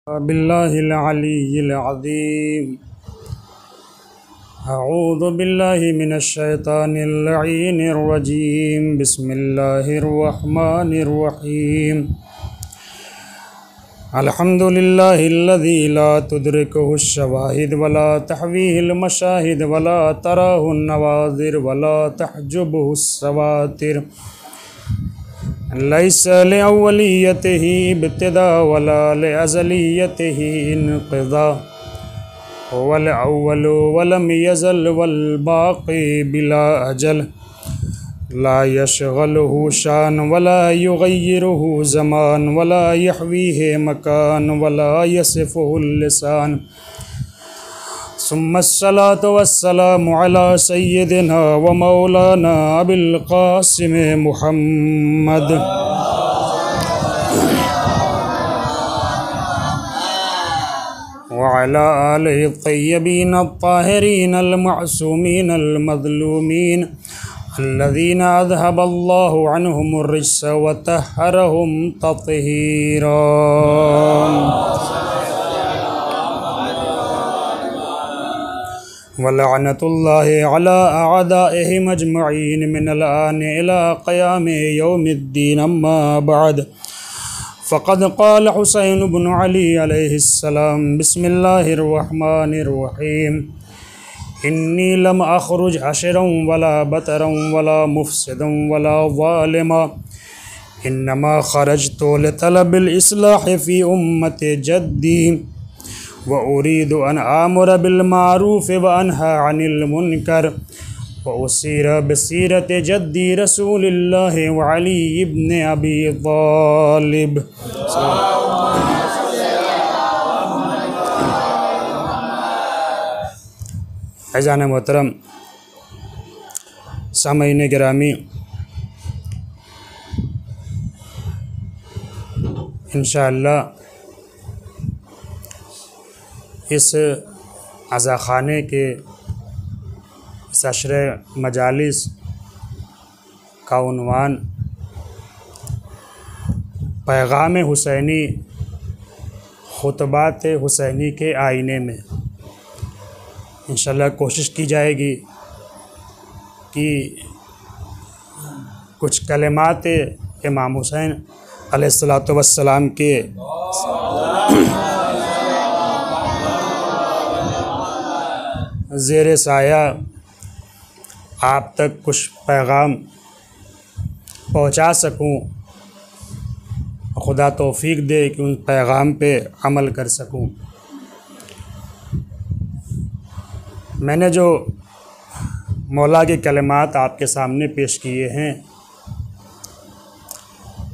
बिल्लाहिल अलीय्यिल अज़ीम। अऊज़ु बिल्लाहि मिनश शैतानिर लईनिर रजीम। बिस्मिल्लाहिर रहमानिर रहीम। अल्हम्दुलिल्लाहिल्लज़ी ला तुदरिकुहुश शवाहिद वला तहवीहिल मशाहिद वला तराहुन नवाज़िर वला तहजुबुहुस सवातिर। लैसा लिअव्वलियतिही इब्तिदा वला लिअज़लियतिही इन्क़िज़ा। हुवल अव्वलु वलम यज़ल वल बाक़ी बिला अजल। ला यशग़लुहु शान वला युग़य्यिरुहु ज़मान वला यहवीहि मकान वला यसिफ़ुहुल लिसान। सुम्मस्सलातु वस्सलामु अला सय्यिदिना व मौलाना अबिल क़ासिम मुहम्मद व अला आलिहि तय्यबीन अत्ताहिरीन अल-मअसूमीन अल-मज़लूमीन अल्लज़ीना अज़हबल्लाहु अन्हुमुर रिज्स व तह्हरहुम तत्हीरा। वलअनतुल्लाहि अला अअदाइहिम अजमईन मिनल आन इला क़यामि यौमिद्दीन। अम्मा बअद फ़क़द क़ाल हुसैन इब्न अली अलैहिस्सलाम बिस्मिल्लाहिर रहमानिर रहीम। इन्नी लम अख़रुज हशरन वला बतरन वला मुफ़सिदन वला ज़ालिमा। इन्नमा ख़रजतु लितलबिल इस्लाहि फ़ी उम्मति जद्दी व उरीदु अन आमुर बिल मारूफ़ व अनहा अनिल मुनकर व उसीर बसीरत जद्दी रसूलिल्लाहि व अली इब्न अबी तालिब। अज़ान मोहतरम, सामईन गिरामी, इंशाअल्लाह इस अज़ाख़ाने के इस अशरे मजालिस का उन्वान पैगाम हुसैनी, खुतबात हुसैनी के आईने में इंशाअल्लाह कोशिश की जाएगी कि कुछ कलिमात इमाम हुसैन अलैहिस्सलातु वस्सलाम के ज़ेर साया आप तक कुछ पैगाम पहुँचा सकूँ। खुदा तौफ़ीक दे कि उन पैगाम पे अमल कर सकूँ। मैंने जो मौला के कलिमात आपके सामने पेश किए हैं,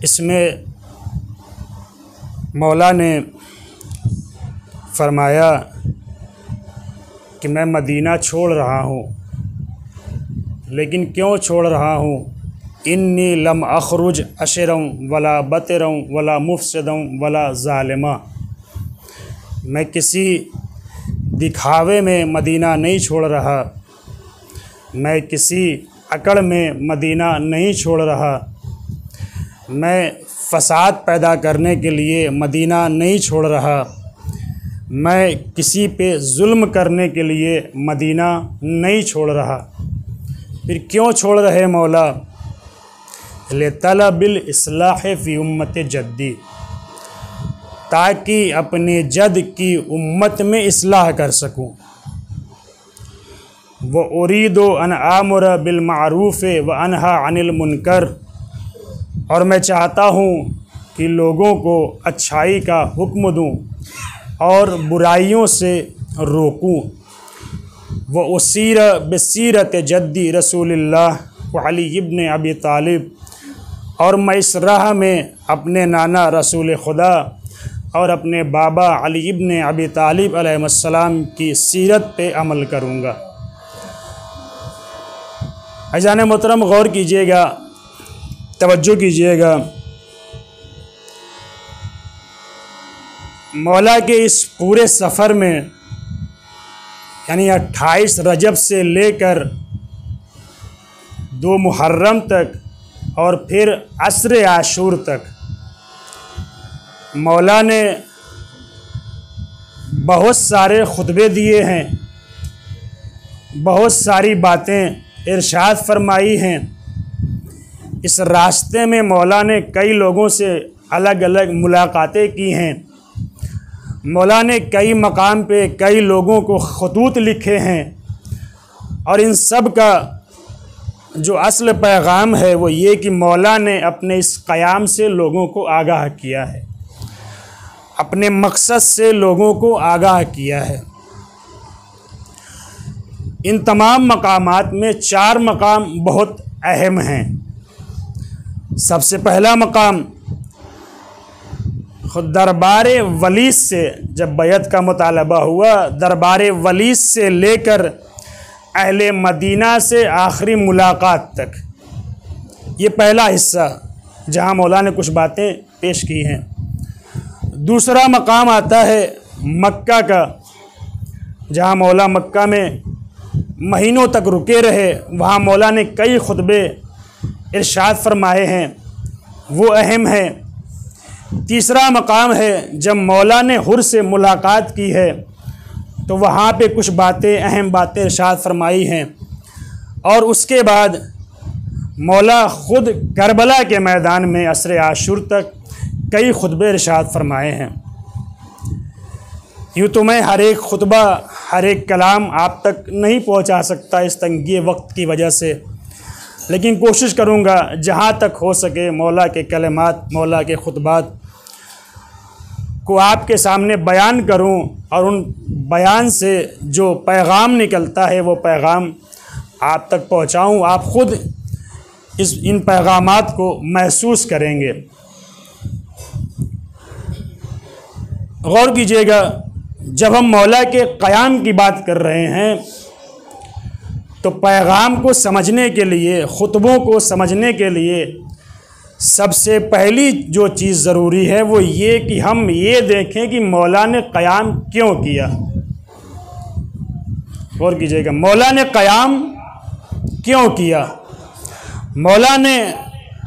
इसमें मौला ने फरमाया कि मैं मदीना छोड़ रहा हूँ, लेकिन क्यों छोड़ रहा हूँ? इन्नी लम अख़रुज अशरन वला बतरन वला मुफ़सिदन वला ज़ालिमा। मैं किसी दिखावे में मदीना नहीं छोड़ रहा, मैं किसी अकड़ में मदीना नहीं छोड़ रहा, मैं फ़साद पैदा करने के लिए मदीना नहीं छोड़ रहा, मैं किसी पे जुल्म करने के लिए मदीना नहीं छोड़ रहा। फिर क्यों छोड़ रहे मौला? लितलबिल इस्लाहि फ़ी उम्मति जद्दी, ताकि अपने जद की उम्मत में इस्लाह कर सकूं। व उरीदु अन आमुर बिल मारूफ़ व अनहा अनिल मुनकर, और मैं चाहता हूँ कि लोगों को अच्छाई का हुक्म दूँ और बुराइयों से रोकूँ। व उसीर बसीरत जद्दी रसूलिल्लाह व अली इब्न अबी तालिब, और मैं इस राह में अपने नाना रसूल खुदा और अपने बाबा अली इब्न अबी तालिब अलैहिस्सलाम की सीरत पे अमल करूँगा। अज़ान मोहतरम, गौर कीजिएगा, तवज्जो कीजिएगा। मौला के इस पूरे सफ़र में, यानी 28 रजब से लेकर 2 मुहर्रम तक और फिर अस्र आशूर तक, मौला ने बहुत सारे खुतबे दिए हैं, बहुत सारी बातें इरशाद फरमाई हैं। इस रास्ते में मौला ने कई लोगों से अलग अलग मुलाकातें की हैं। मौला ने कई मकाम पे कई लोगों को खतूत लिखे हैं और इन सब का जो असल पैगाम है वो ये कि मौला ने अपने इस क़याम से लोगों को आगाह किया है, अपने मकसद से लोगों को आगाह किया है। इन तमाम मकामात में 4 मकाम बहुत अहम हैं। सबसे पहला मकाम खुद दरबार वलीस से जब बैत का मुतालबा हुआ, दरबार वलीस से लेकर अहले मदीना से आखिरी मुलाकात तक, ये पहला हिस्सा जहाँ मौला ने कुछ बातें पेश की हैं। दूसरा मकाम आता है मक्का का, जहाँ मौला मक्का में महीनों तक रुके रहे, वहाँ मौला ने कई खुतबे इरशाद फरमाए हैं, वो अहम है। तीसरा मकाम है जब मौला ने हुर से मुलाकात की है तो वहाँ पे कुछ बातें, अहम बातें इरशाद फरमाई हैं। और उसके बाद मौला ख़ुद करबला के मैदान में असर आशूर तक कई खुतबे इरशाद फरमाए हैं। यूँ तो मैं हर एक खुतबा, हर एक कलाम आप तक नहीं पहुँचा सकता इस तंगी वक्त की वजह से, लेकिन कोशिश करूँगा जहाँ तक हो सके मौला के कलमात, मौला के खुतबात को आपके सामने बयान करूँ और उन बयान से जो पैगाम निकलता है वो पैगाम आप तक पहुँचाऊँ। आप ख़ुद इन पैगामात को महसूस करेंगे। गौर कीजिएगा, जब हम मौला के क़याम की बात कर रहे हैं तो पैगाम को समझने के लिए, खुतबों को समझने के लिए सबसे पहली जो चीज़ ज़रूरी है वो ये कि हम ये देखें कि मौला ने क़याम क्यों किया। गौर कीजिएगा, मौला ने क़याम क्यों किया, मौला ने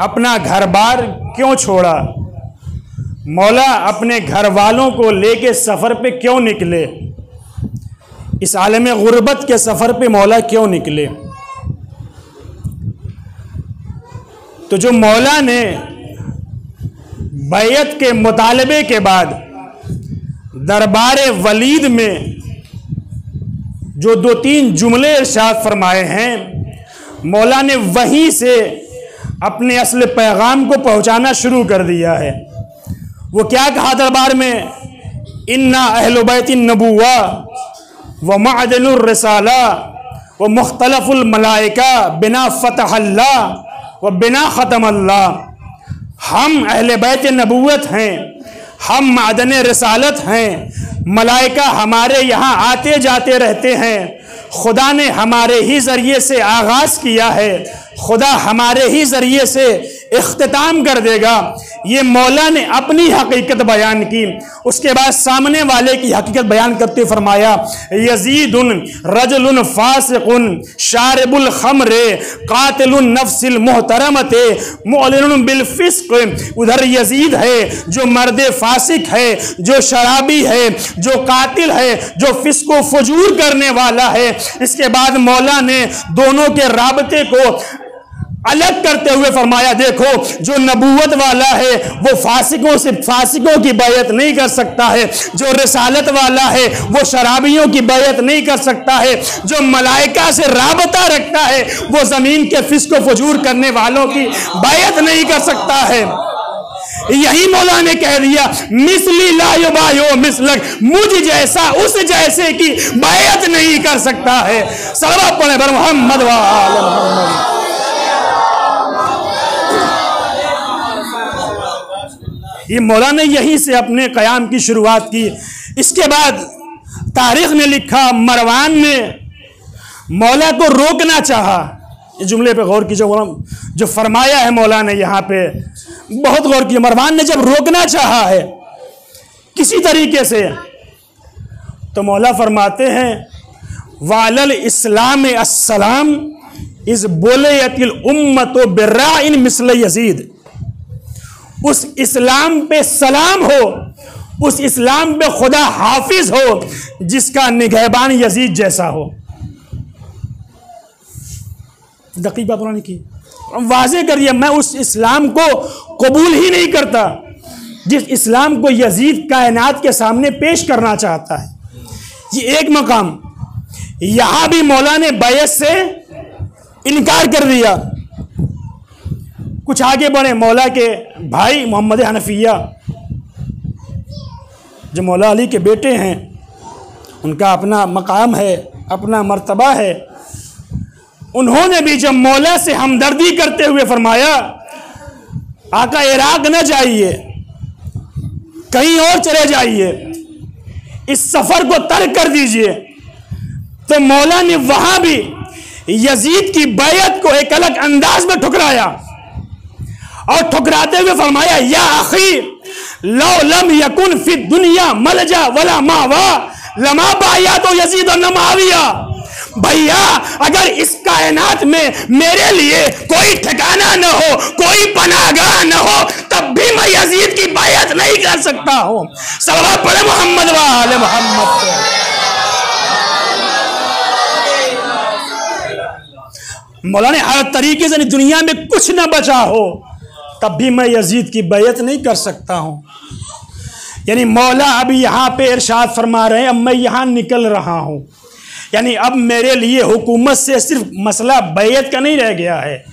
अपना घर बार क्यों छोड़ा, मौला अपने घर वालों को लेके सफ़र पे क्यों निकले, इस आलम गुर्बत के सफ़र पे मौला क्यों निकले। तो जो मौला ने बैत के मुतालबे के बाद दरबार वलीद में जो 2-3 जुमले इरशाद फरमाए हैं, मौला ने वहीं से अपने असल पैगाम को पहुंचाना शुरू कर दिया है। वो क्या कहा दरबार में, इन्ना अहल बैतिन नबुव्वा व मअदनुर रिसाला व मुख्तलफुल मलाइका बिना फतहल्लाह व बिना ख़तमल्लाह। हम अहले बैत नबुव्वत हैं, हम मादन रिसालत हैं, मलाइका हमारे यहाँ आते जाते रहते हैं, खुदा ने हमारे ही ज़रिए से आगाज़ किया है, खुदा हमारे ही ज़रिए से इख्तिताम कर देगा। ये मौला ने अपनी हकीकत बयान की, उसके बाद सामने वाले की हकीकत बयान करते फरमाया, यजीदुन रजुलुन फासिकुन शारिबुल खमरे कातिलुन नफ्सिल मुहतरमते मुअलिनुन बिल फिस्क। उधर यजीद है जो मर्द फासिक है, जो शराबी है, जो कातिल है, जो फिस्क व फजूर करने वाला है। इसके बाद मौला ने दोनों के राबते को अलग करते हुए फरमाया, देखो जो नबूवत वाला है वो फासिकों से, फासिकों की बैत नहीं कर सकता है, जो रिसालत वाला है वो शराबियों की बैत नहीं कर सकता है, जो मलाइका से राबता रखता है वो ज़मीन के फिस्क व फजूर करने वालों की बैत नहीं कर सकता है। यही मौला ने कह दिया, मिसली ला युबायो मिसलक, मुझ जैसा उस जैसे की बैत नहीं कर सकता है। सल्लल्लाहु अलैहि व मोहम्मद व आले मोहम्मद। ये मौला ने यहीं से अपने क़याम की शुरुआत की। इसके बाद तारीख़ ने लिखा, मरवान ने मौला को रोकना चाहा। इस जुमले पे गौर कीजिए, जो फरमाया है मौला ने यहाँ पे बहुत गौर कीजिए। मरवान ने जब रोकना चाहा है किसी तरीके से, तो मौला फरमाते हैं, वालल इस्लाम अस्सलाम इस बोले यतिल उम्मतो बिर्राइन मिसल यजीद। उस इस्लाम पे सलाम हो उस इस्लाम पे खुदा हाफिज हो जिसका निगहबान यजीद जैसा हो। दकीक बात उन्होंने की, वाज़े करिए मैं उस इस्लाम को कबूल ही नहीं करता जिस इस्लाम को यजीद कायनात के सामने पेश करना चाहता है। ये एक मकाम। यहां भी मौला ने बैत से इनकार कर दिया। कुछ आगे बढ़े, मौला के भाई मोहम्मद हनफिया जो मौला अली के बेटे हैं, उनका अपना मकाम है, अपना मर्तबा है। उन्होंने भी जब मौला से हमदर्दी करते हुए फरमाया आका इराक न जाइए, कहीं और चले जाइए, इस सफर को तर्क कर दीजिए, तो मौला ने वहां भी यजीद की बैत को एक अलग अंदाज में ठुकराया और ठुकराते हुए फरमाया या अखी लौ लम यकुन फी दुनिया मलजा वला मावा लमा बाया तो यजीद और न मुआविया। भैया अगर इस कायनात में मेरे लिए कोई ठिकाना न हो, कोई पनाहगाह न हो, तब भी मैं यजीद की बैत नहीं कर सकता हूं। सल्लल्लाहु अलैहि मोहम्मद व आले मोहम्मद। मौला ने हर तरीके से दुनिया में कुछ ना बचा हो तब भी मैं यजीद की बैत नहीं कर सकता हूं। यानी मौला अभी यहां पे इरशाद फरमा रहे हैं अब मैं यहां निकल रहा हूं, यानी अब मेरे लिए हुकूमत से सिर्फ मसला बैत का नहीं रह गया है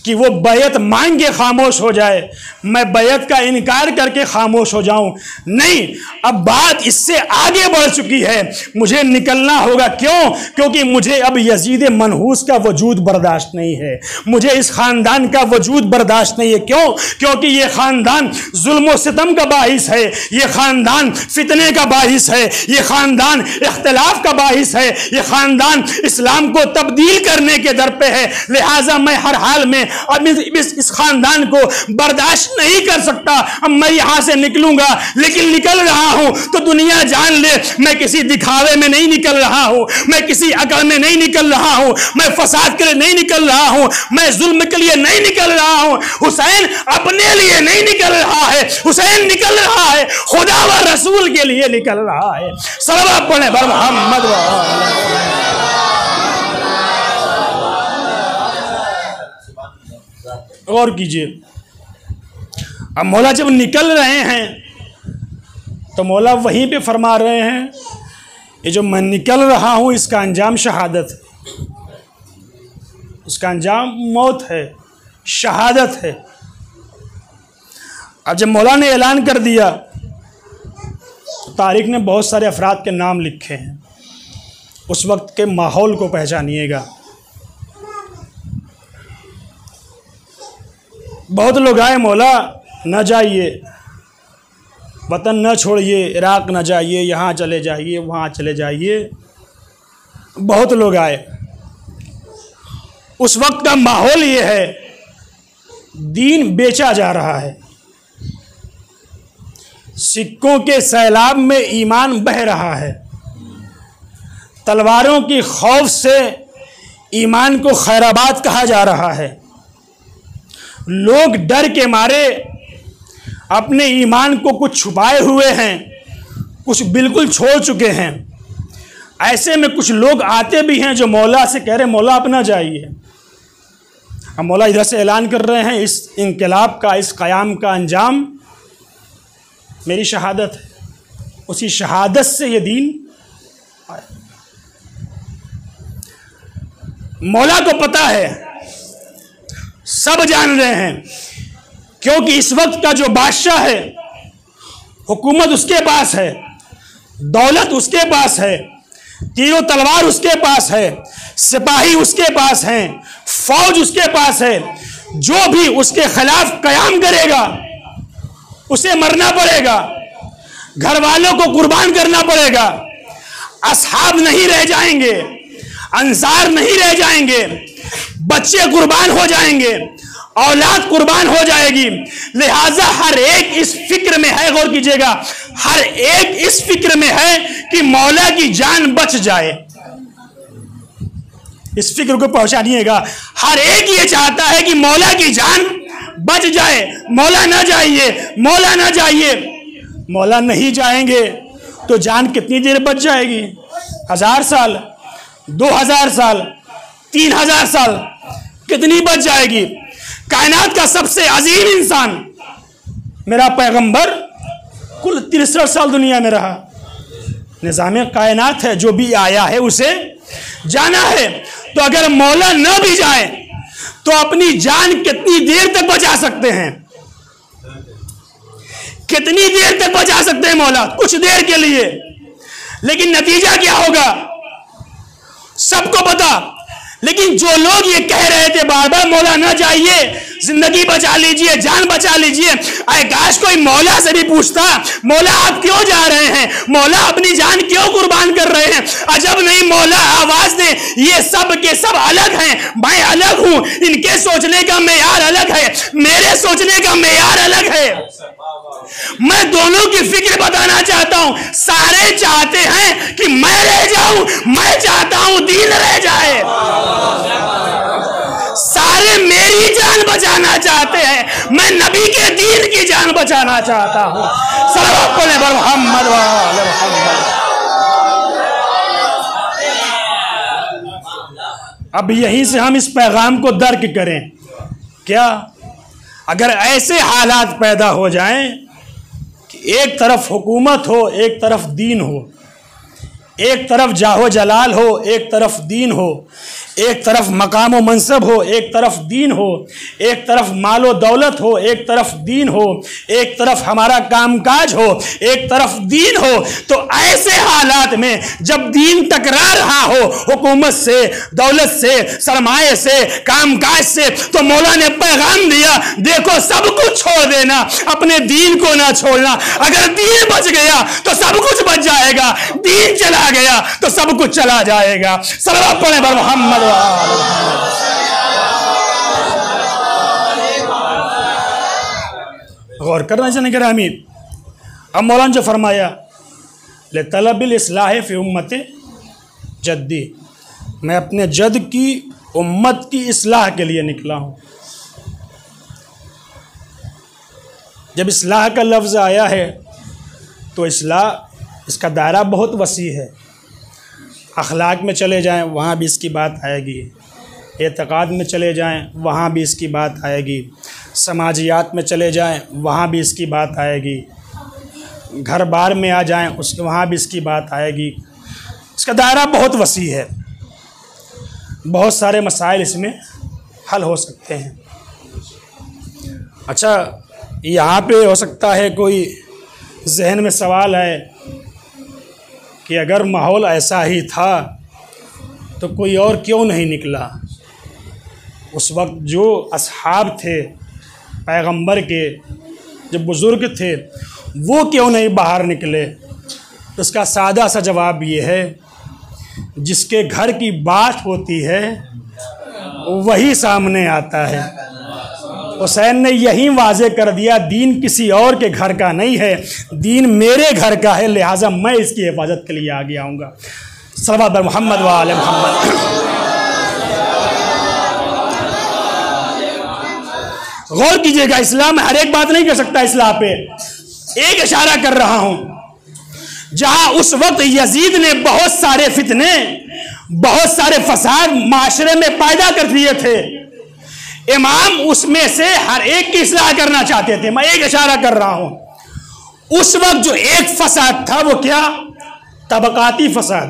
कि वो बैत मांग के खामोश हो जाए, मैं बैत का इनकार करके खामोश हो जाऊं। नहीं, अब बात इससे आगे बढ़ चुकी है, मुझे निकलना होगा। क्यों? क्योंकि मुझे अब यजीद मनहूस का वजूद बर्दाश्त नहीं है, मुझे इस ख़ानदान का वजूद बर्दाश्त नहीं है। क्यों? क्योंकि ये ख़ानदान जुल्म व सितम का बाहिस है, ये ख़ानदान फितने का बाहिस है, ये ख़ानदान इख्तिलाफ का बाहिस है, ये ख़ानदान इस्लाम को तब्दील करने के दर पे है। लिहाजा मैं हर हाल में अब इस खानदान को बर्दाश्त नहीं कर सकता। अब मैं यहां से निकलूंगा, लेकिन निकल रहा हूं तो दुनिया जान ले मैं किसी दिखावे में नहीं निकल रहा हूं, मैं किसी अकल में नहीं निकल रहा हूं, मैं फसाद के लिए नहीं निकल रहा हूं, मैं जुल्म के लिए नहीं निकल रहा हूं। हुसैन अपने लिए नहीं निकल रहा है, हुसैन निकल रहा है खुदा व रसूल के लिए निकल रहा है। सल्लल्लाहु अलैहि मोहम्मद। गौर कीजिए, अब मौला जब निकल रहे हैं तो मौला वहीं पे फरमा रहे हैं ये जो मैं निकल रहा हूं इसका अंजाम शहादत है, इसका अंजाम मौत है, शहादत है। अब जब मौला ने ऐलान कर दिया तो तारीख ने बहुत सारे अफराद के नाम लिखे हैं, उस वक्त के माहौल को पहचानिएगा। बहुत लोग आए, मौला न जाइए, वतन न छोड़िए, इराक न जाइए, यहाँ चले जाइए, वहाँ चले जाइए। बहुत लोग आए। उस वक्त का माहौल ये है, दीन बेचा जा रहा है, सिक्कों के सैलाब में ईमान बह रहा है, तलवारों की खौफ से ईमान को खैराबाद कहा जा रहा है। लोग डर के मारे अपने ईमान को कुछ छुपाए हुए हैं, कुछ बिल्कुल छोड़ चुके हैं। ऐसे में कुछ लोग आते भी हैं जो मौला से कह रहे मौला अपना जाइए। अब मौला इधर से ऐलान कर रहे हैं इस इनकलाब का, इस क़याम का अंजाम मेरी शहादत है, उसी शहादत से ये दीन आया। मौला को पता है, सब जान रहे हैं, क्योंकि इस वक्त का जो बादशाह है हुकूमत उसके पास है, दौलत उसके पास है, तीरों तलवार उसके पास है, सिपाही उसके पास हैं, फौज उसके पास है। जो भी उसके खिलाफ कयाम करेगा उसे मरना पड़ेगा, घर वालों को कुर्बान करना पड़ेगा। असहाब नहीं रह जाएंगे, अंसार नहीं रह जाएंगे, बच्चे कुर्बान हो जाएंगे, औलाद कुर्बान हो जाएगी। लिहाजा हर एक इस फिक्र में है, गौर कीजिएगा, हर एक इस फिक्र में है कि मौला की जान बच जाए। इस फिक्र को पहुंचानिएगा, हर एक ये चाहता है कि मौला की जान बच जाए। मौला ना जाइए, मौला ना जाइए। मौला नहीं जाएंगे तो जान कितनी देर बच जाएगी? 1000 साल, 2000 साल, 3000 साल, कितनी बच जाएगी? कायनात का सबसे अजीम इंसान मेरा पैगंबर कुल 63 साल दुनिया में रहा। निज़ाम कायनात है, जो भी आया है उसे जाना है। तो अगर मौला न भी जाए तो अपनी जान कितनी देर तक बचा सकते हैं? कितनी देर तक बचा सकते हैं मौला? कुछ देर के लिए। लेकिन नतीजा क्या होगा सबको पता। लेकिन जो लोग ये कह रहे थे बार बार मौला ना जाइए, जिंदगी बचा लीजिए, जान बचा लीजिए, अरे काश कोई मौला से भी पूछता, मौला आप क्यों जा रहे हैं, मौला अपनी जान क्यों कुर्बान कर रहे हैं? अजब नहीं मौला आवाज दे, ये सब के सब अलग हैं, मैं अलग हूं, इनके सोचने का मेयार अलग है, मेरे सोचने का मेयार अलग है। मैं दोनों की फिक्र बताना चाहता हूं। सारे चाहते हैं कि मैं रह जाऊं, मैं चाहता हूं दीन रह जाए। सारे मेरी जान बचाना चाहते हैं, मैं नबी के दीन की जान बचाना चाहता हूं। सल्लल्लाहु अलैहि मोहम्मद व आले मोहम्मद। अब यहीं से हम इस पैगाम को दर्क करें। क्या अगर ऐसे हालात पैदा हो जाएं कि एक तरफ हुकूमत हो, एक तरफ दीन हो, एक तरफ जाहो जलाल हो, एक तरफ दीन हो, एक तरफ मकाम व मनसब हो, एक तरफ दीन हो, एक तरफ मालो दौलत हो, एक तरफ दीन हो, एक तरफ हमारा कामकाज हो, एक तरफ दीन हो, तो ऐसे हालात में जब दीन टकरा रहा हो हुकूमत से, दौलत से, सरमाए से, कामकाज से, तो मौला ने पैगाम दिया, देखो सब कुछ छोड़ देना, अपने दीन को ना छोड़ना। अगर दीन बच गया तो सब कुछ बच जाएगा, दीन चला गया तो सब कुछ चला जाएगा। सल्लल्लाहु अलैहि मोहम्मद। गौर करना चाहिए गिरामी। अब मौलाना जो फरमाया ले तलबिल इस्लाह फी उम्मत जद्दी, मैं अपने जद की उम्मत की इस्लाह के लिए निकला हूँ। जब इस्लाह का लफ्ज़ आया है तो इस्लाह इसका दायरा बहुत वसी है। अखलाक में चले जाएं वहाँ भी इसकी बात आएगी, एतक़ाद में चले जाएं वहाँ भी इसकी बात आएगी, समाजियात में चले जाएं वहाँ भी इसकी बात आएगी, घर बार में आ जाएं उसके वहाँ भी इसकी बात आएगी। इसका दायरा बहुत वसी है, बहुत सारे मसाइल इसमें हल हो सकते हैं। अच्छा, यहाँ पे हो सकता है कोई जहन में सवाल है कि अगर माहौल ऐसा ही था तो कोई और क्यों नहीं निकला? उस वक्त जो असहाब थे पैगंबर के, जो बुज़ुर्ग थे, वो क्यों नहीं बाहर निकले? तो इसका सादा सा जवाब ये है, जिसके घर की बात होती है वही सामने आता है। हुसैन ने यही वाज़े कर दिया, दीन किसी और के घर का नहीं है, दीन मेरे घर का है, लिहाजा मैं इसकी हिफाजत के लिए आगे आऊँगा। सल्लल्लाहु अलैहि मोहम्मद व आले मोहम्मद। गौर कीजिएगा, इस्लाम हर एक बात नहीं कर सकता। इस्लाम पे एक इशारा कर रहा हूँ, जहाँ उस वक्त यजीद ने बहुत सारे फितने, बहुत सारे फसाद माशरे में पैदा कर दिए थे, इमाम उसमें से हर एक की इस्लाह करना चाहते थे। मैं एक इशारा कर रहा हूं, उस वक्त जो एक फसाद था वो क्या? तबकाती फसाद।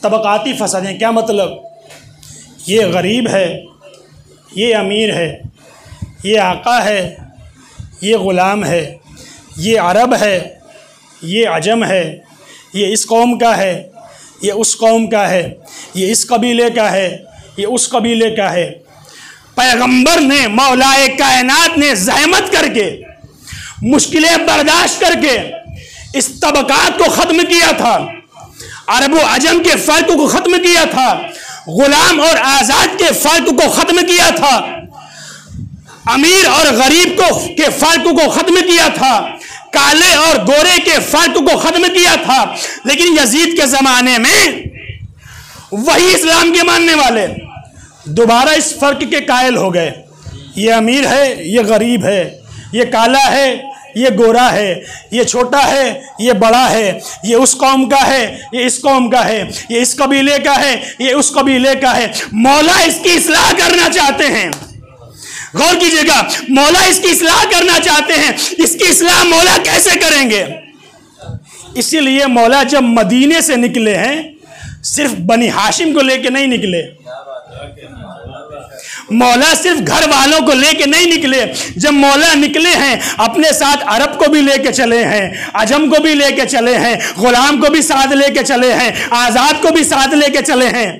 तबकाती फसाद है क्या मतलब? ये गरीब है, ये अमीर है, ये आका है, ये ग़ुलाम है, ये अरब है, ये अजम है, ये इस कौम का है, ये उस कौम का है, ये इस कबीले का है, ये उस कबीले का है। पैगंबर ने, मौलाए कायनात ने ज़हमत करके, मुश्किलें बर्दाश्त करके इस तबकात को ख़त्म किया था, अरब व अजम के फ़र्क को ख़त्म किया था, ग़ुलाम और आज़ाद के फ़र्क को ख़त्म किया था, अमीर और गरीब के फ़र्क को ख़त्म किया था, काले और गोरे के फ़र्क को ख़त्म किया था। लेकिन यजीद के ज़माने में वही इस्लाम के मानने वाले दोबारा इस फ़र्क के कायल हो गए। ये अमीर है, ये गरीब है, ये काला है, ये गोरा है, ये छोटा है, ये बड़ा है, ये उस कौम का है, ये इस कौम का है, ये इस कबीले का है, ये उस कबीले का है। मौला इसकी इस्लाह करना चाहते हैं। गौर कीजिएगा, मौला इसकी इस्लाह करना चाहते हैं। इसकी इस्लाह मौला कैसे करेंगे? इसीलिए मौला जब मदीने से निकले हैं, सिर्फ बनी हाशिम को लेके नहीं निकले। मौला सिर्फ घर वालों को लेके नहीं निकले। जब मौला निकले हैं, अपने साथ अरब को भी लेके चले हैं, अजम को भी लेके चले हैं, गुलाम को भी साथ लेके चले हैं, आज़ाद को भी साथ लेके चले हैं।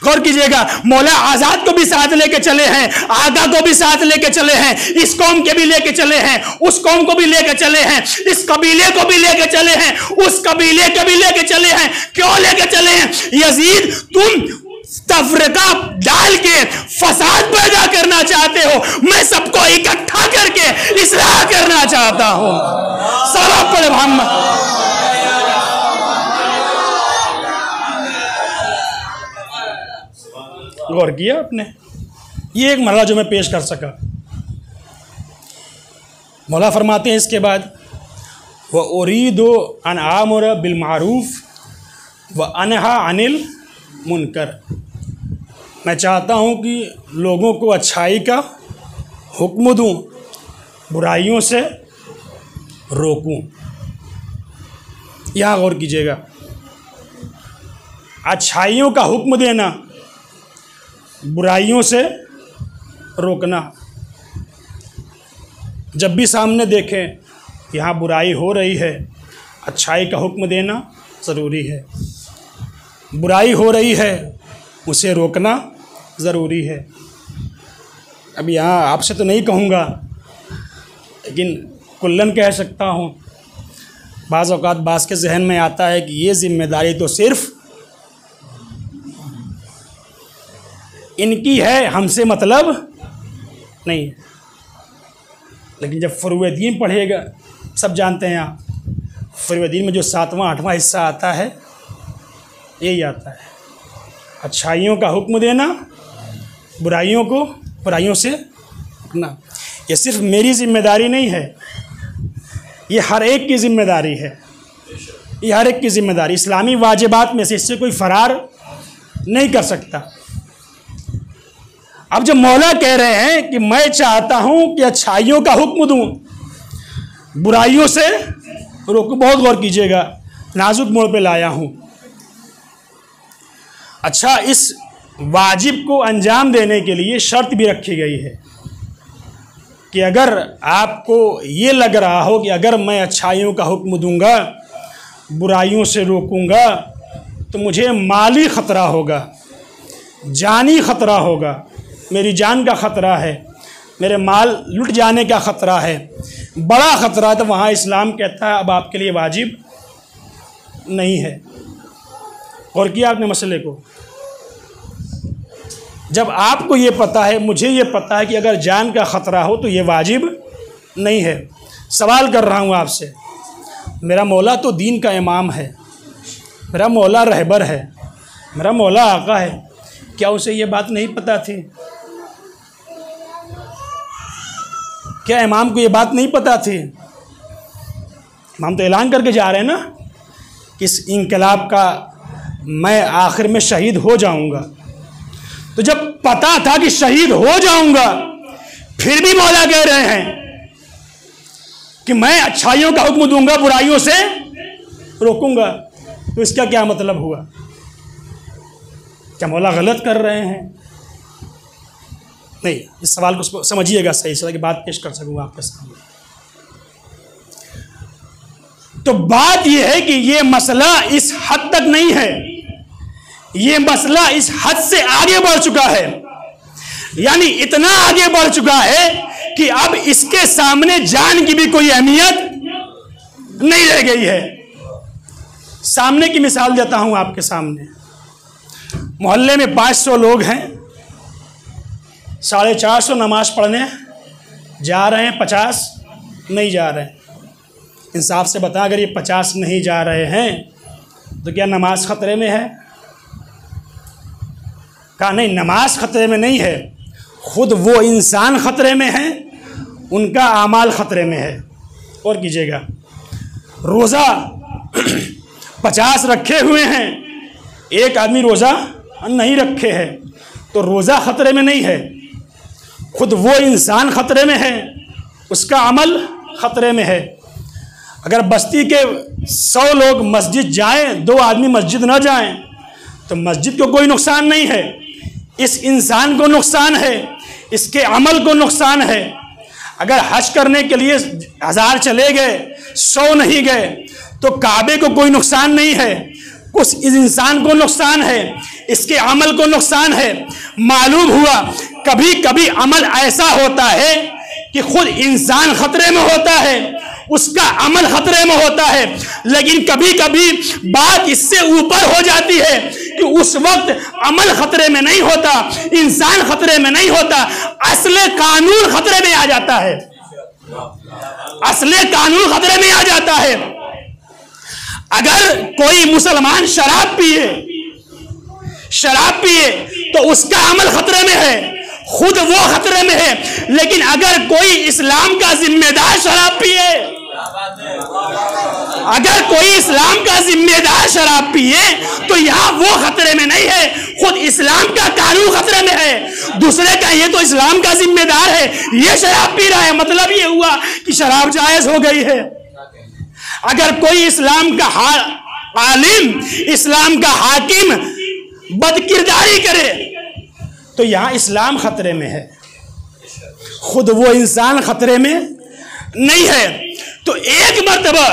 गौर कीजिएगा, मौला आज़ाद को भी साथ लेके चले हैं, आगा को भी साथ लेके चले हैं, इस कौम के भी लेके चले हैं, उस कौम को भी लेके चले हैं, इस कबीले को भी लेके चले हैं, उस कबीले के भी लेके चले हैं। क्यों लेके चले हैं? यजीद, तुम तफरीका डाल के फसाद पैदा करना चाहते हो, मैं सबको इकट्ठा करके इस्लाह करना चाहता हूं। सलाम पढ़े मोहम्मद। गौर किया आपने? ये एक मरला जो मैं पेश कर सका। मौला फरमाते हैं इसके बाद, व उरीदु अन आमुर बिल मारूफ व अनहा अनिल मुनकर। मैं चाहता हूँ कि लोगों को अच्छाई का हुक्म दूँ, बुराइयों से रोकूँ। यहाँ गौर कीजिएगा, अच्छाइयों का हुक्म देना, बुराइयों से रोकना। जब भी सामने देखें यहाँ बुराई हो रही है, अच्छाई का हुक्म देना ज़रूरी है। बुराई हो रही है, उसे रोकना ज़रूरी है। अब यहाँ आपसे तो नहीं कहूँगा, लेकिन कुल्लन कह सकता हूँ। बाज़ औक़ात बास के जहन में आता है कि ये ज़िम्मेदारी तो सिर्फ़ इनकी है, हमसे मतलब नहीं है। लेकिन जब फ़ुरूए दीन पढ़ेगा, सब जानते हैं आप, फ़ुरूए दीन में जो 7वां 8वां हिस्सा आता है, यही आता है, अच्छाइयों का हुक्म देना, बुराइयों से रोकना। ये सिर्फ मेरी जिम्मेदारी नहीं है, ये हर एक की जिम्मेदारी है। ये हर एक की जिम्मेदारी, इस्लामी वाजिबात में से इससे कोई फ़रार नहीं कर सकता। अब जब मौला कह रहे हैं कि मैं चाहता हूं कि अच्छाइयों का हुक्म दूं, बुराइयों से रोको, बहुत गौर कीजिएगा, नाजुक मोड़ पे लाया हूं। अच्छा, इस वाजिब को अंजाम देने के लिए शर्त भी रखी गई है कि अगर आपको ये लग रहा हो कि अगर मैं अच्छाइयों का हुक्म दूंगा, बुराइयों से रोकूंगा, तो मुझे माली ख़तरा होगा, जानी ख़तरा होगा, मेरी जान का ख़तरा है, मेरे माल लुट जाने का ख़तरा है, बड़ा ख़तरा है, तो वहाँ इस्लाम कहता है अब आपके लिए वाजिब नहीं है। और किया आपने मसले को, जब आपको ये पता है, मुझे ये पता है कि अगर जान का ख़तरा हो तो ये वाजिब नहीं है। सवाल कर रहा हूँ आपसे, मेरा मौला तो दीन का इमाम है, मेरा मौला रहबर है, मेरा मौला आका है, क्या उसे ये बात नहीं पता थी? क्या इमाम को ये बात नहीं पता थी? इमाम तो ऐलान करके जा रहे हैं ना कि इस इनकलाब का मैं आखिर में शहीद हो जाऊंगा। तो जब पता था कि शहीद हो जाऊंगा, फिर भी मौला कह रहे हैं कि मैं अच्छाइयों का हुक्म दूंगा, बुराइयों से रोकूंगा, तो इसका क्या मतलब हुआ? क्या मौला गलत कर रहे हैं? नहीं, इस सवाल को समझिएगा सही से ताकि बात पेश कर सकूंगा आपके सामने। तो बात यह है कि ये मसला इस हद तक नहीं है, ये मसला इस हद से आगे बढ़ चुका है। यानी इतना आगे बढ़ चुका है कि अब इसके सामने जान की भी कोई अहमियत नहीं रह गई है। सामने की मिसाल देता हूं आपके सामने। मोहल्ले में 500 लोग हैं, 450 नमाज पढ़ने जा रहे हैं, 50 नहीं जा रहे हैं। इंसाफ से बता, अगर ये 50 नहीं जा रहे हैं तो क्या नमाज ख़तरे में है? कहा नहीं, नमाज ख़तरे में नहीं है, खुद वो इंसान ख़तरे में है, उनका आमाल ख़तरे में है। और कीजिएगा, रोज़ा 50 रखे हुए हैं, एक आदमी रोज़ा नहीं रखे है, तो रोज़ा ख़तरे में नहीं है, खुद वो इंसान ख़तरे में है, उसका अमल ख़तरे में है। अगर बस्ती के 100 लोग मस्जिद जाएं, 2 आदमी मस्जिद न जाएं, तो मस्जिद को कोई नुकसान नहीं है, इस इंसान को नुकसान है, इसके अमल को नुकसान है। अगर हज करने के लिए 1000 चले गए, 100 नहीं गए, तो काबे को कोई नुकसान नहीं है, कुछ इस इंसान को नुकसान है, इसके अमल को नुकसान है। मालूम हुआ कभी कभी अमल ऐसा होता है कि खुद इंसान खतरे में होता है, उसका अमल खतरे में होता है, लेकिन कभी कभी बात इससे ऊपर हो जाती है कि उस वक्त अमल खतरे में नहीं होता, इंसान खतरे में नहीं होता, असले कानून खतरे में आ जाता है, असले कानून खतरे में आ जाता है। अगर कोई मुसलमान शराब पिए तो उसका अमल खतरे में है, खुद वो खतरे में है, लेकिन अगर कोई इस्लाम का जिम्मेदार शराब पिए, अगर कोई इस्लाम का जिम्मेदार शराब पिए तो यहां वो खतरे में नहीं है, खुद इस्लाम का कानून खतरे में है। दूसरे का ये तो इस्लाम का जिम्मेदार है, ये शराब पी रहा है, मतलब ये हुआ कि शराब जायज हो गई है। अगर कोई इस्लाम का आलिम, इस्लाम का हाकिम बदकिरदारी करे तो यहां इस्लाम खतरे में है, खुद वो इंसान खतरे में नहीं है। तो एक मर्तबा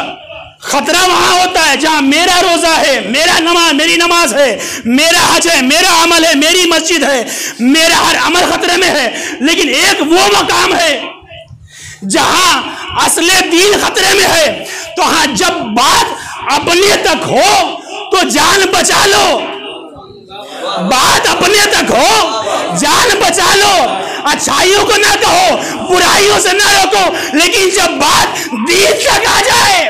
खतरा वहां होता है जहां मेरा रोजा है, मेरी नमाज है, मेरा हज है, मेरा अमल है, मेरी मस्जिद है, मेरा हर अमल खतरे में है। लेकिन एक वो मकाम है जहां असले दीन खतरे में है, तो हाँ, जब बात अपने तक हो तो जान बचा लो, बात अपने तक हो जान बचा लो, अच्छाइयों को ना कहो, बुराइयों से ना रोको, लेकिन जब बात दीन तक आ जाए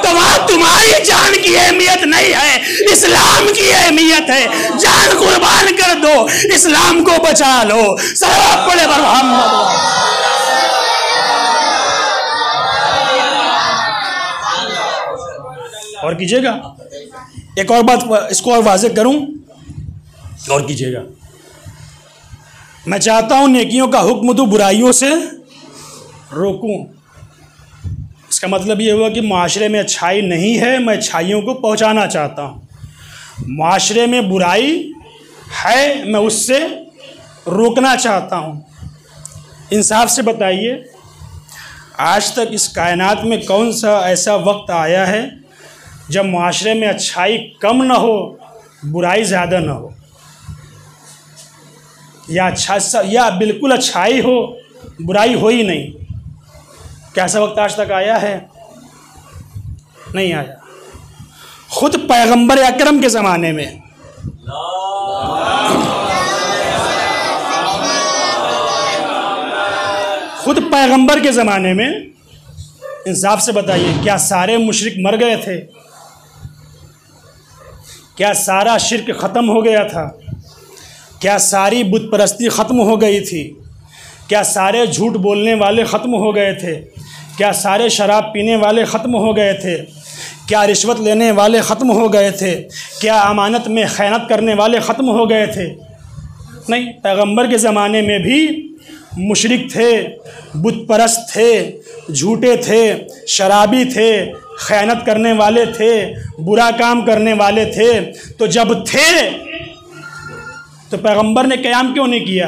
तो वहां तुम्हारी जान की अहमियत नहीं है, इस्लाम की अहमियत है। जान कुर्बान कर दो, इस्लाम को बचा लो। सलावत पढ़े मोहम्मद। और कीजिएगा, एक और बात इसको और वाज़ेह करूं, और कीजिएगा, मैं चाहता हूं नेकियों का हुक्म दूं, बुराइयों से रोकूं। इसका मतलब ये हुआ कि माशरे में अच्छाई नहीं है, मैं अच्छाइयों को पहुंचाना चाहता हूं। माशरे में बुराई है, मैं उससे रोकना चाहता हूं। इंसाफ से बताइए, आज तक इस कायनात में कौन सा ऐसा वक्त आया है जब माशरे में अच्छाई कम ना हो, बुराई ज़्यादा ना हो, या बिल्कुल अच्छाई हो, बुराई हो ही नहीं? क्या ऐसा वक्त आज तक आया है? नहीं आया। खुद पैगंबर अकरम के ज़माने में, खुद पैगंबर के ज़माने में, इंसाफ से बताइए, क्या सारे मुशरिक मर गए थे? क्या सारा शिर्क ख़त्म हो गया था? क्या सारी बुत परस्ती ख़त्म हो गई थी? क्या सारे झूठ बोलने वाले ख़त्म हो गए थे? क्या सारे शराब पीने वाले ख़त्म हो गए थे? क्या रिश्वत लेने वाले ख़त्म हो गए थे? क्या अमानत में खयानत करने वाले ख़त्म हो गए थे? नहीं, पैगंबर के ज़माने में भी मुशरिक थे, बुत परस्त थे, झूठे थे, शराबी थे, खयानत करने वाले थे, बुरा काम करने वाले थे। तो जब थे तो पैगंबर ने क़याम क्यों नहीं किया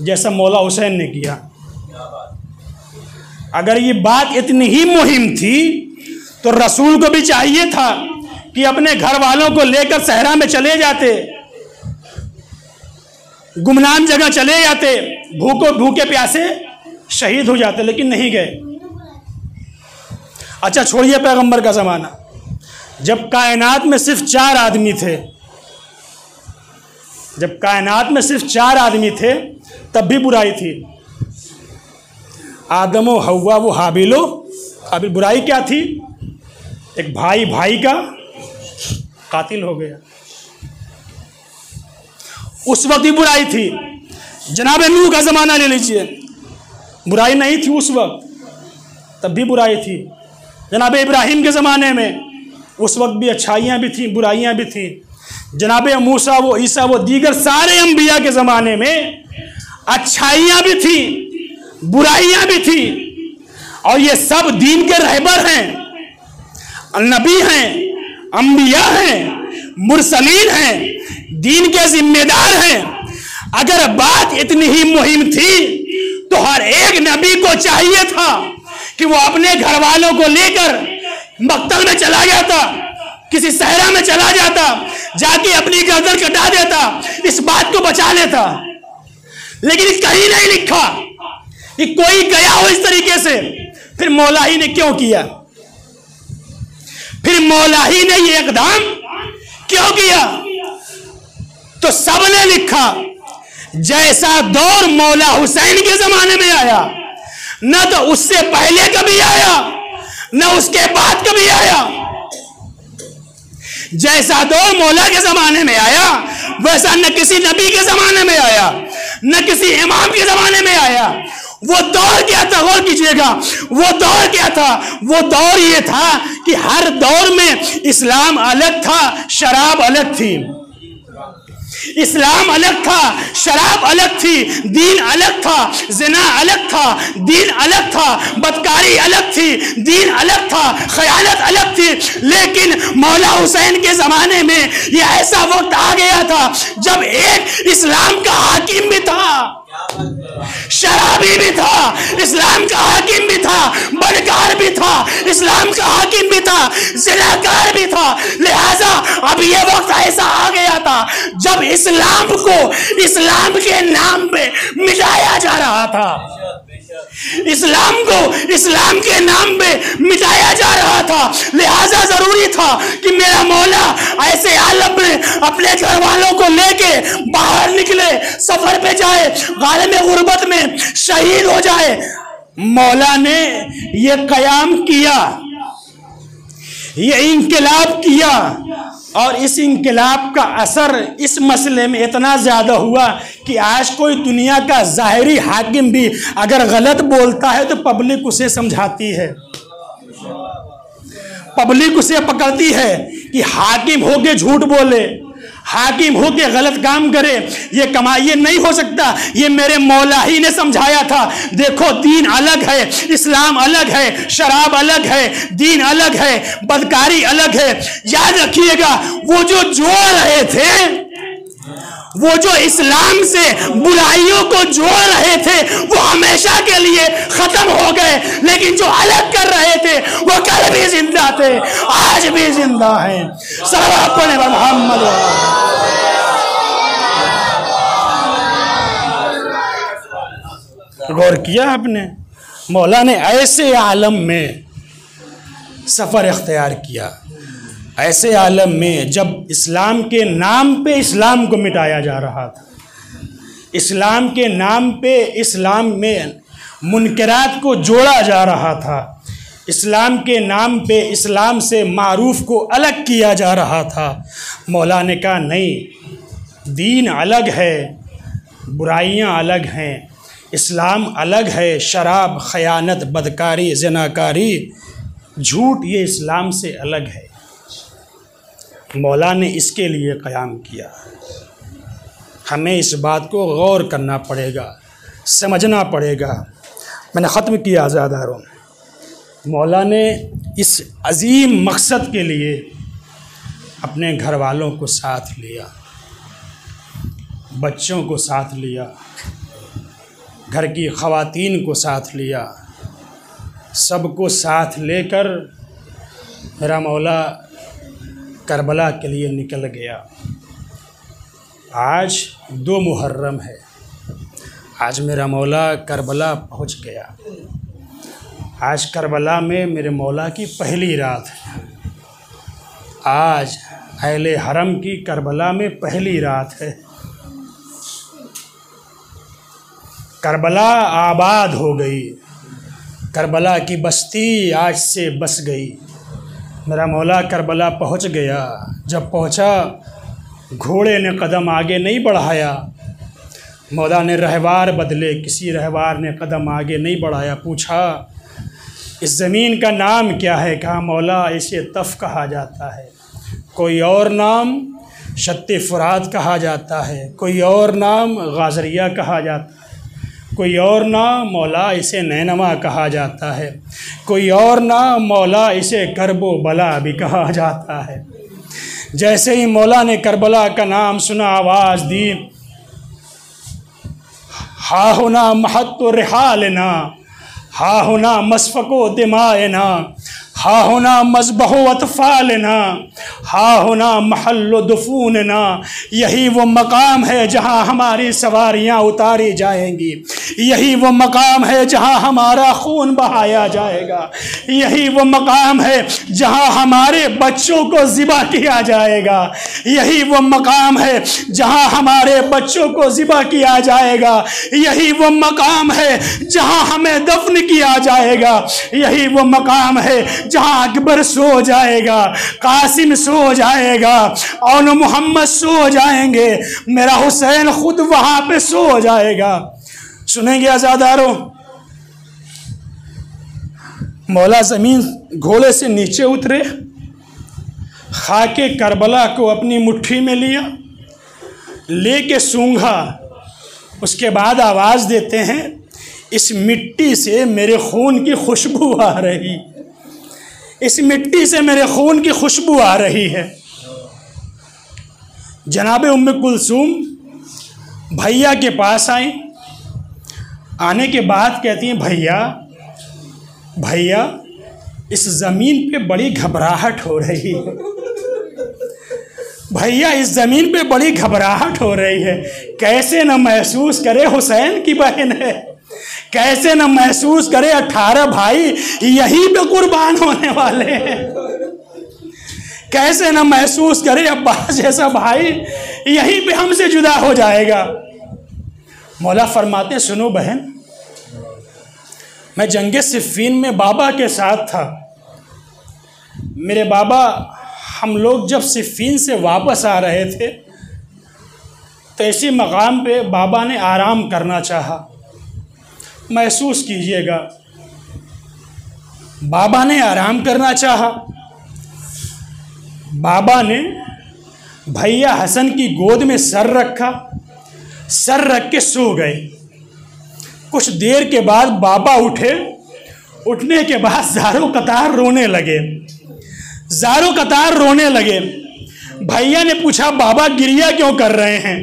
जैसा मौला हुसैन ने किया? अगर ये बात इतनी ही मुहिम थी तो रसूल को भी चाहिए था कि अपने घर वालों को लेकर सहरा में चले जाते, गुमनाम जगह चले जाते, भूखे प्यासे शहीद हो जाते, लेकिन नहीं गए। अच्छा, छोड़िए पैगंबर का ज़माना, जब कायनात में सिर्फ 4 आदमी थे, जब कायनात में सिर्फ 4 आदमी थे, तब भी बुराई थी। आदम व हव्वा व हाबिलो काबिल। बुराई क्या थी? एक भाई भाई का कातिल हो गया, उस वक्त ही बुराई थी। जनाब नूह का ज़माना ले लीजिए, बुराई नहीं थी उस वक्त, तब भी बुराई थी। जनाब इब्राहीम के ज़माने में उस वक्त भी अच्छाइयाँ भी थीं, बुराइयाँ भी थीं। जनाब मूसा व ईसा व दीगर सारे अंबिया के ज़माने में अच्छाइयाँ भी थीं, बुराइयाँ भी थीं, और ये सब दीन के रहबर हैं, नबी हैं, अंबिया हैं, मुरसलीन हैं, दीन के जिम्मेदार हैं। अगर बात इतनी ही मुहिम थी तो हर एक नबी को चाहिए था कि वो अपने घर वालों को लेकर मक्तल में चला जाता, किसी सहरा में चला जाता, जाके अपनी गर्दन कटा देता, इस बात को बचा लेता। लेकिन कहीं नहीं लिखा कि कोई गया हो इस तरीके से। फिर मौला ही ने क्यों किया? फिर मौला ही ने ये इक़दाम क्यों किया? तो सबने लिखा जैसा दौर मौला हुसैन के जमाने में आया, न तो उससे पहले कभी आया, न उसके बाद कभी आया। जैसा दौर मौला के जमाने में आया वैसा न किसी नबी के जमाने में आया, न किसी इमाम के जमाने में आया। वो दौर क्या था? गौर कीजिएगा, वो दौर क्या था? वो दौर ये था कि हर दौर में इस्लाम अलग था, शराब अलग थी। इस्लाम अलग था, शराब अलग थी, दीन अलग था, जिना अलग था, दीन अलग था, बदकारी अलग थी, दीन अलग था, खयानत अलग थी। लेकिन मौला हुसैन के ज़माने में ये ऐसा वक्त आ गया था जब एक इस्लाम का हाकिम भी था, शराबी भी था, इस्लाम का हाकिम भी था, बदकार भी था, इस्लाम का हाकिम भी था, जिनाकार भी था। लिहाजा अब ये वक्त ऐसा आ गया था जब इस्लाम को इस्लाम के नाम पे मिटाया जा रहा था, इस्लाम को इस्लाम के नाम पे मिटाया जा रहा था। लिहाजा जरूरी था कि मेरा मौला ऐसे आलम में अपने घर वालों को लेके बाहर निकले, सफर पे जाए, गालिब गुर्बत में शहीद हो जाए। मौला ने ये कयाम किया, ये इंकलाब किया, और इस इंकलाब का असर इस मसले में इतना ज़्यादा हुआ कि आज कोई दुनिया का ज़ाहिरी हाकिम भी अगर गलत बोलता है तो पब्लिक उसे समझाती है, पब्लिक उसे पकड़ती है कि हाकिम होके झूठ बोले, हाकिम होके गलत काम करे, ये कमाई नहीं हो सकता। ये मेरे मौला ही ने समझाया था। देखो दीन अलग है, इस्लाम अलग है, शराब अलग है, दीन अलग है, बदकारी अलग है। याद रखिएगा, वो जो जोड़ रहे थे, वो जो इस्लाम से बुराइयों को जोड़ रहे थे, वो हमेशा के लिए खत्म हो गए। लेकिन जो अलग कर रहे थे वो कल भी जिंदा थे, आज भी जिंदा हैं। सल्लल्लाहु अलैहि मोहम्मद। गौर किया आपने? मौला ने ऐसे आलम में सफर इख्तियार किया, ऐसे आलम में जब इस्लाम के नाम पे इस्लाम को मिटाया जा रहा था, इस्लाम के नाम पे इस्लाम में मुनकरात को जोड़ा जा रहा था, इस्लाम के नाम पे इस्लाम से मारूफ को अलग किया जा रहा था। मौला ने कहा नहीं, दीन अलग है, बुराइयां अलग हैं, इस्लाम अलग है, शराब, खयानत, बदकारी, ज़िनाकारी, झूठ, ये इस्लाम से अलग है। मौला ने इसके लिए क़याम किया। हमें इस बात को गौर करना पड़ेगा, समझना पड़ेगा। मैंने ख़त्म किया आज़ादारों। मौला ने इस अजीम मकसद के लिए अपने घर वालों को साथ लिया, बच्चों को साथ लिया, घर की ख़वातीन को साथ लिया, सबको साथ लेकर मेरा मौला करबला के लिए निकल गया। आज 2 मुहर्रम है, आज मेरा मौला करबला पहुंच गया। आज करबला में मेरे मौला की पहली रात है। आज अहले हरम की करबला में पहली रात है। करबला आबाद हो गई, करबला की बस्ती आज से बस गई। मेरा मौला करबला पहुंच गया। जब पहुंचा, घोड़े ने कदम आगे नहीं बढ़ाया, मौला ने रहवार बदले, किसी रहवार ने कदम आगे नहीं बढ़ाया। पूछा इस ज़मीन का नाम क्या है? कहा मौला इसे तफ कहा जाता है, कोई और नाम शत्ते फुरात कहा जाता है, कोई और नाम गाजरिया कहा जाता है, कोई और नाम मौला इसे नैनमा कहा जाता है, कोई और नाम मौला इसे करबो बला भी कहा जाता है। जैसे ही मौला ने करबला का नाम सुना, आवाज़ दी, हा होना महत्व रिहालना, हा होना मसफ़को दिमाएना, हा होना मज़बहो अतफ़ालना, हा होना महल्लो दुफूनना। यही वो मकाम है जहाँ हमारी सवारियाँ उतारी जाएंगी, यही वो मकाम है जहाँ हमारा खून बहाया जाएगा, यही वो मकाम है जहाँ हमारे बच्चों को ज़िबा किया जाएगा, यही वो मकाम है जहाँ हमारे बच्चों को ज़िबा किया जाएगा, यही वो मकाम है जहाँ हमें दफन किया जाएगा, यही वो मकाम है जहाँ अकबर सो जाएगा, कासिम सो जाएगा और मोहम्मद सो जाएंगे, मेरा हुसैन खुद वहाँ पे सो जाएगा। सुनेंगे आज़ादारों, मौला ज़मीन घोड़े से नीचे उतरे, खाके करबला को अपनी मुट्ठी में लिया, लेके सूंघा, उसके बाद आवाज़ देते हैं, इस मिट्टी से मेरे खून की खुशबू आ रही, इस मिट्टी से मेरे खून की खुशबू आ रही है। जनाब उम्मे कुलसूम भैया के पास आई, आने के बाद कहती हैं, भैया भैया इस ज़मीन पे बड़ी घबराहट हो रही है, भैया इस ज़मीन पे बड़ी घबराहट हो रही है, कैसे न महसूस करे हुसैन की बहन है, कैसे न महसूस करे 18 भाई यहीं पे कुर्बान होने वाले हैं, कैसे न महसूस करे अब्बास जैसा भाई यहीं पे हमसे जुदा हो जाएगा। मौला फरमाते, सुनो बहन, मैं जंगे सिफ़ीन में बाबा के साथ था, मेरे बाबा, हम लोग जब सिफ़ीन से वापस आ रहे थे तो इसी मकाम पे बाबा ने आराम करना चाहा, महसूस कीजिएगा, बाबा ने आराम करना चाहा, बाबा ने भैया हसन की गोद में सर रखा, सर रख के सो गए। कुछ देर के बाद बाबा उठे, उठने के बाद ज़ारो कतार रोने लगे, ज़ारो कतार रोने लगे। भैया ने पूछा, बाबा गिरिया क्यों कर रहे हैं,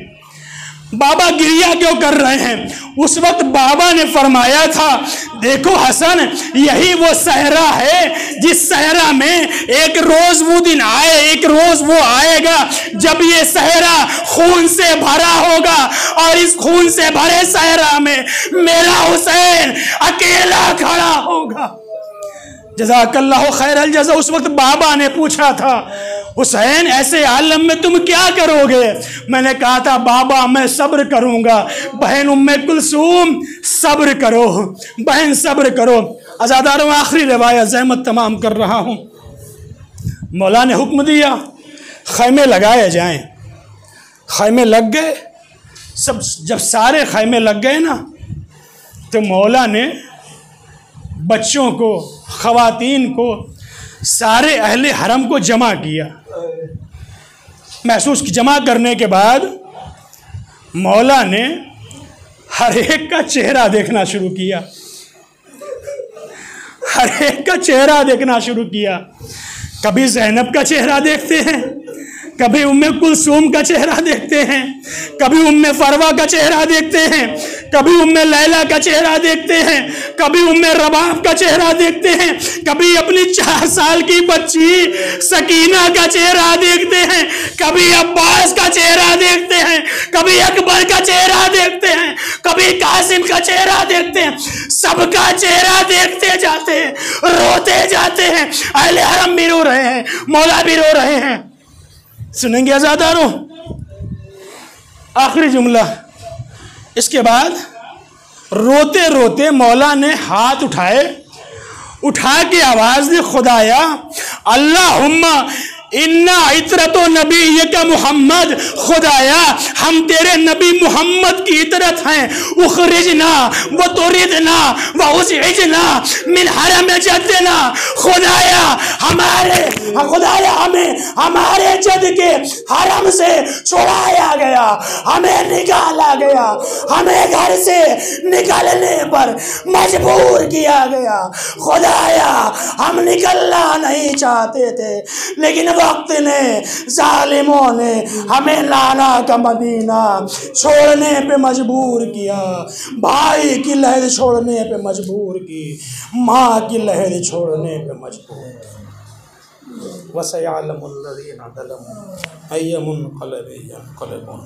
बाबा गिरिया क्यों कर रहे हैं? उस वक्त बाबा ने फरमाया था, देखो हसन, यही वो सहरा है जिस सहरा में एक रोज वो दिन आए, एक रोज वो आएगा जब ये सहरा खून से भरा होगा और इस खून से भरे सहरा में मेरा हुसैन अकेला खड़ा होगा। जज़ाकल्लाहु खैरल जज़ा। उस वक्त बाबा ने पूछा था, हुसैन ऐसे आलम में तुम क्या करोगे? मैंने कहा था, बाबा मैं सब्र करूंगा। बहन उम्मे कुलसूम सब्र करो, बहन सब्र करो। आज़ादारों, आखिरी रिवायत ज़हमत तमाम कर रहा हूँ। मौला ने हुक्म दिया खैमे लगाए जाएं, खैमे लग गए सब। जब सारे खैमे लग गए ना, तो मौला ने बच्चों को, ख़वातीन को, सारे अहले हरम को जमा किया। महसूस जमा करने के बाद मौला ने हर एक का चेहरा देखना शुरू किया, हर एक का चेहरा देखना शुरू किया। कभी ज़ैनब का चेहरा देखते हैं, कभी उम्मे कुलसूम का चेहरा देखते हैं, कभी उम्मे फरवा का चेहरा देखते हैं, कभी उम्मे लैला का चेहरा देखते हैं, कभी उम्मे रबाब का चेहरा देखते हैं, कभी अपनी 4 साल की बच्ची सकीना का चेहरा देखते हैं, कभी अब्बास का चेहरा देखते हैं, कभी अकबर का चेहरा देखते हैं, कभी कासिम का चेहरा देखते हैं। सबका चेहरा देखते जाते हैं, रोते जाते हैं। अहले हरम भी रो रहे हैं, मौला भी रो रहे हैं। सुनेंगे आज़ादारों, आखिरी जुमला। इसके बाद रोते रोते मौला ने हाथ उठाए, उठा के आवाज़ दी, खुदाया अल्लाहुम्मा इन्ना इतरत नबी ये क्या मोहम्मद, खुदाया हम तेरे नबी मोहम्मद की इतरत हैं। उखरिजना व तुरिदना व उज़इजना मिन हरम जद्दना, खुदाया हमारे, खुदाया हमें हमारे जद के हरम से छुड़ाया गया, हमें निकाला गया, हमें घर से निकलने पर मजबूर किया गया। खुदाया हम निकलना नहीं चाहते थे, लेकिन वक्त ने, जालिमों ने हमें लाना का मदीना छोड़ने पे मजबूर किया। भाई की लहर छोड़ने पे मजबूर की, माँ की लहर छोड़ने पे मजबूर। वसयअलमुल्लज़ीना ज़लमू अय्युमुल क़लबैन यन्क़लिबून।